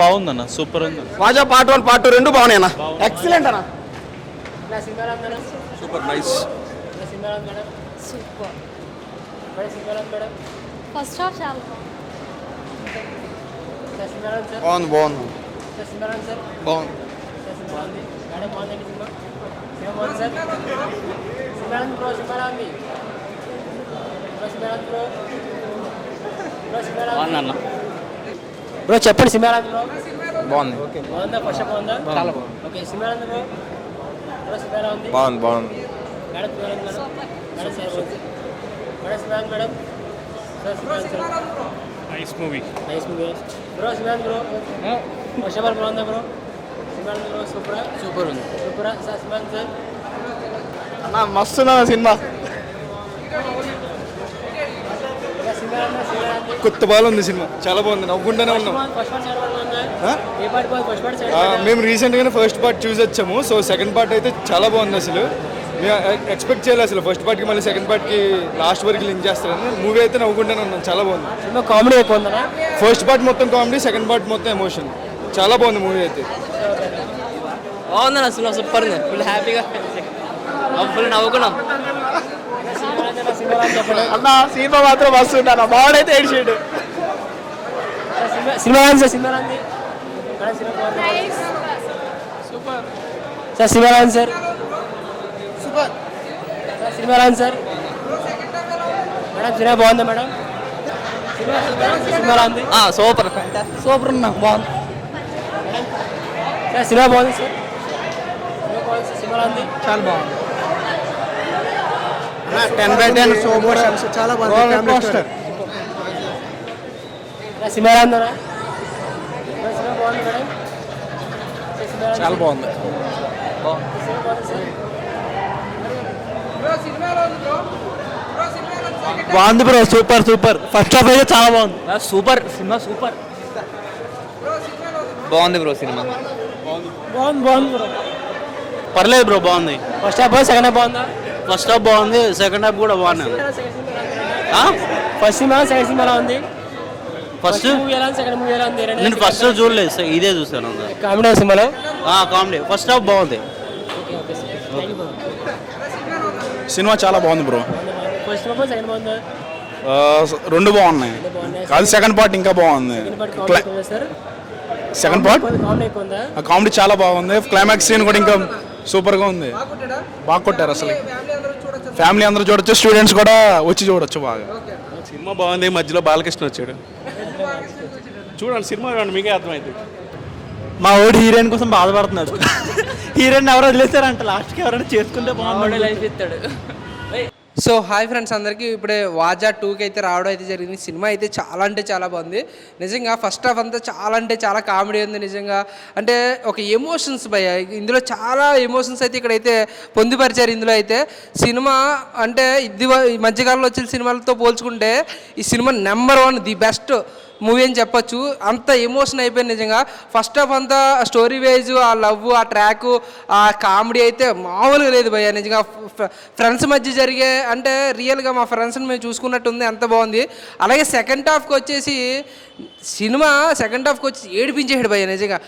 బాగుందన్న, సూపర్ ఉంది. వాజా part 1 part 2 రెండు బాగున్నాయి అన్న. ఎక్సలెంట్ అన్న. Super nice. Super. First half చాలా బాగుంది. బాగుంది. బాగుంది. బ్రో చెప్పండి సినిమా బాగుంది. బాగుందా? ఫస్ట్ బాగుందా? చాలా బాగుంది. ఓకే సినిమా బ్రో సినిమా ఉంది. బాగుంది. బాగుంది. Madam madam nice movie. Nice movie bro. Cinema bro first బాగుందా bro? Cinema bro super super ఉంది. సూపర్ సార్ సినిమా సార్ అన్న మస్తు సినిమా. కొత్త బాగా ఉంది సినిమా, చాలా బాగుంది. నవ్వుకుంటూనే ఉన్నాం. మేము రీసెంట్గానే ఫస్ట్ పార్ట్ చూసి వచ్చాము. సో సెకండ్ పార్ట్ అయితే చాలా బాగుంది. అసలు మేము ఎక్స్పెక్ట్ చేయలేదు అసలు ఫస్ట్ పార్ట్కి మళ్ళీ సెకండ్ పార్ట్కి లాస్ట్ వరకు లింక్ చేస్తారని. మూవీ అయితే నవ్వుకుంటూనే ఉన్నాం, చాలా బాగుంది. కామెడీ అయిపోయిందా? ఫస్ట్ పార్ట్ మొత్తం కామెడీ, సెకండ్ పార్ట్ మొత్తం ఎమోషన్. చాలా బాగుంది మూవీ అయితే. బాగుంది అసలు, సూపర్ ఉంది. ఫుల్ హ్యాపీగా ఫుల్ నవ్వుకున్నాం. అన్న సినిమా మాత్రం మస్తు ఉంటాను. బాగుడైతే ఏడ్చేడు. Cinema sir cinema super sir. Cinema sir super sir. Cinema sir madam cinema బాగుందా మేడం? సినిమా ఉంది. సూపర్ సూపర్ ఉన్నా. బాగుంది సార్. సినిమా బాగుంది సార్. సినిమా ఉంది. చాలా బాగుంది. 10/10 సూపర్. చాలా బాగుంది. సినిమా ఉందా? సినిమా బాగుంది మేడం. చాలా బాగుంది. బాగుంది bro. Super super. First half అయితే చాలా బాగుంది. Super cinema super. బాగుంది బ్రో సినిమా. బాగుంది బాగుంది బ్రో. పర్లేదు బ్రో, బాగుంది. ఫస్ట్ హాఫ్ సెకండ్ హాఫ్ బాగుందా? ఫస్ట్ హాఫ్ బాగుంది, సెకండ్ హాఫ్ కూడా బాగున్నాయి. ఫస్ట్ సినిమా సెకండ్ సినిమా ఉంది. ఫస్ట్ మూవీ ఎలా ఉంది, సెకండ్ మూవీ ఎలా ఉంది? నేను ఫస్ట్ చూడలేదు సార్, ఇదే చూసాను. కామెడీ సినిమాలో కామెడీ. ఫస్ట్ హాఫ్ బాగుంది. సినిమా చాలా బాగుంది బ్రో. ఫస్ట్ హాఫ్ సెకండ్ బాగుందా? రెండు బాగున్నాయి. కాదు సెకండ్ పార్ట్ ఇంకా బాగుంది. సెకండ్ పార్ట్ కామెడీ చాలా బాగుంది. క్లైమాక్స్ సీన్ కూడా ఇంకా సూపర్ గా ఉంది. బాగా కొట్టారు అసలు. ఫ్యామిలీ అందరూ చూడొచ్చు, స్టూడెంట్స్ కూడా వచ్చి చూడొచ్చు. బాగా సినిమా బాగుంది. మధ్యలో బాలకృష్ణ వచ్చాడు. చూడండి సినిమా, చూడండి మీకే అర్థమైంది. మా ఓడి హీరోయిన్ కోసం బాధపడుతున్నాడు. హీరోయిన్ ఎవరు వదిలేస్తారంట, లాస్ట్కి ఎవరైనా చేసుకుంటే బాగుంది లైఫ్ ఇస్తాడు. సో హాయ్ ఫ్రెండ్స్ అందరికీ. ఇప్పుడే వాజా 2కి అయితే రావడం అయితే జరిగింది. సినిమా అయితే చాలా అంటే చాలా బాగుంది నిజంగా. ఫస్ట్ హాఫ్ అంతా చాలా అంటే చాలా కామెడీ ఉంది నిజంగా. అంటే ఒక ఎమోషన్స్ భయ ఇందులో చాలా ఎమోషన్స్ అయితే ఇక్కడైతే పొందుపరిచారు. ఇందులో అయితే సినిమా అంటే ఇది ఈ మధ్యకాలంలో వచ్చిన సినిమాలతో పోల్చుకుంటే ఈ cinema number 1 the best movie అని చెప్పొచ్చు. అంత ఎమోషన్ అయిపోయింది నిజంగా. ఫస్ట్ హాఫ్ అంతా స్టోరీ వైజ్, ఆ లవ్, ఆ ట్రాక్, ఆ కామెడీ అయితే మామూలుగా లేదు భయ్య నిజంగా. ఫ్రెండ్స్ మధ్య జరిగే అంటే రియల్గా మా ఫ్రెండ్స్ని మేము చూసుకున్నట్టుంది, అంత బాగుంది. అలాగే సెకండ్ హాఫ్కి వచ్చేసి సినిమా ఏడిపించేసాడు భయ్య నిజంగా.